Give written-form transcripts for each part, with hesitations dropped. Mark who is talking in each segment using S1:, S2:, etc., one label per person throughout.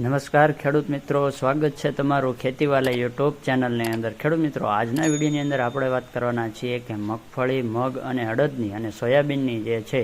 S1: નમસ્કાર ખેડૂત મિત્રો, સ્વાગત છે તમારું ખેતીવાલા યુટ્યુબ ચેનલની અંદર। ખેડૂત મિત્રો, આજના વિડીયોની અંદર આપણે વાત કરવાના છીએ કે મગફળી, મગ અને અડદની અને સોયાબીનની જે છે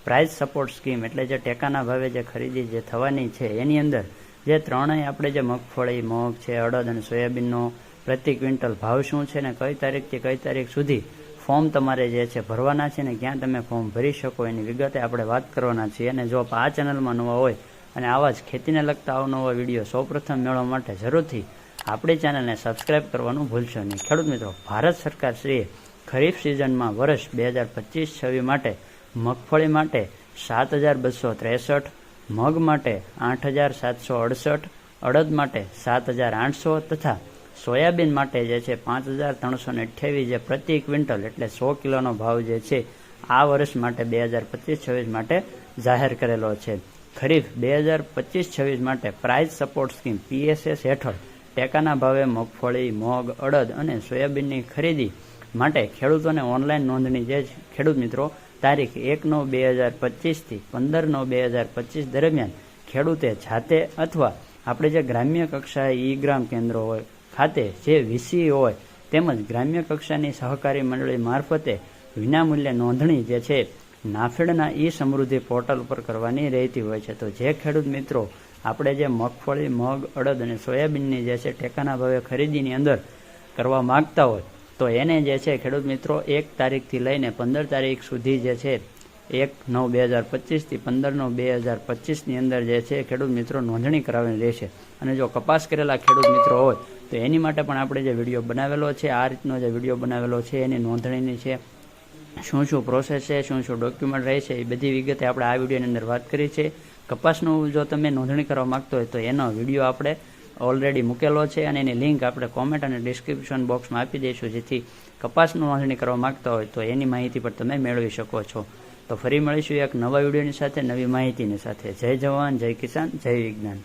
S1: પ્રાઇસ સપોર્ટ સ્કીમ એટલે જે ટેકાના ભાવે જે ખરીદી જે થવાની છે એની અંદર જે ત્રણેય આપણે જે મગફળી, મગ છે, અડદ અને સોયાબીનનો પ્રતિ ક્વિન્ટલ ભાવ શું છે ને કઈ તારીખથી કઈ તારીખ સુધી ફોર્મ તમારે જે છે ભરવાના છે ને ક્યાં તમે ફોર્મ ભરી શકો એની વિગતે આપણે વાત કરવાના છીએ। અને જો આ ચેનલમાં નવા હોય અને આવા જ ખેતીને લગતા અવનવા વિડીયો સૌપ્રથમ મેળવવા માટે જરૂરથી આપણી ચેનલને સબસ્ક્રાઇબ કરવાનું ભૂલશો નહીં। ખેડૂત મિત્રો, ભારત સરકાર શ્રીએ ખરીફ સિઝનમાં વર્ષ 2025-26 માટે મગફળી માટે 7,263, મગ માટે 8,768, અડદ માટે 7,800 તથા સોયાબીન માટે જે છે 5,328 જે પ્રતિ ક્વિન્ટલ એટલે 100 કિલોનો ભાવ જે છે આ વર્ષ માટે 2025-26 માટે જાહેર કરેલો છે। ખરીફ 2025-26 માટે પ્રાઇસ સપોર્ટ સ્કીમ PSS હેઠળ ટેકાના ભાવે મગફળી, મગ, અડદ અને સોયાબીનની ખરીદી માટે ખેડૂતોને ઓનલાઈન નોંધણી જે ખેડૂત મિત્રો તારીખ 1/9/2025 થી 15/9/2025 દરમિયાન ખેડૂતે જાતે અથવા આપણે જે ગ્રામ્ય કક્ષાએ ઈ-ગ્રામ કેન્દ્રો હોય ખાતે જે VC હોય તેમજ ગ્રામ્ય કક્ષાની સહકારી મંડળી મારફતે વિનામૂલ્યે નોંધણી જે છે નાફેડના સમૃદ્ધિ પોર્ટલ પર કરવાની રહેતી હોય છે। તો જે ખેડૂત મિત્રો આપણે જે મગફળી, મગ, અડદ અને સોયાબીનની જે છે ટેકાના ભાવે ખરીદીની અંદર કરવા માંગતા હોય તો એને જે છે ખેડૂત મિત્રો 1 તારીખથી લઈને 15 તારીખ સુધી જે છે 1/9/2025 થી 15/9/2025ની અંદર જે છે ખેડૂત મિત્રો નોંધણી કરાવવાની રહેશે। અને જો કપાસ કરેલા ખેડૂત મિત્રો હોય તો એની માટે પણ આપણે જે વિડીયો બનાવેલો છે આ રીતનો જે વિડીયો બનાવેલો છે એની નોંધણીની છે શું શું પ્રોસેસ છે, શું શું ડોક્યુમેન્ટ રહેશે એ બધી વિગતે આપણે આ વિડીયોની અંદર વાત કરી છે। કપાસનું જો તમે નોંધણી કરવા માંગતો હોય તો એનો વિડીયો આપણે ઓલરેડી મૂકેલો છે અને એની લિંક આપણે કોમેન્ટ અને ડિસ્ક્રિપ્શન બોક્સમાં આપી દઈશું, જેથી કપાસનું નોંધણી કરવા માંગતા હોય તો એની માહિતી પણ તમે મેળવી શકો છો। તો ફરી મળીશું એક નવા વિડીયોની સાથે, નવી માહિતીની સાથે। જય જવાન, જય કિસાન, જય વિજ્ઞાન।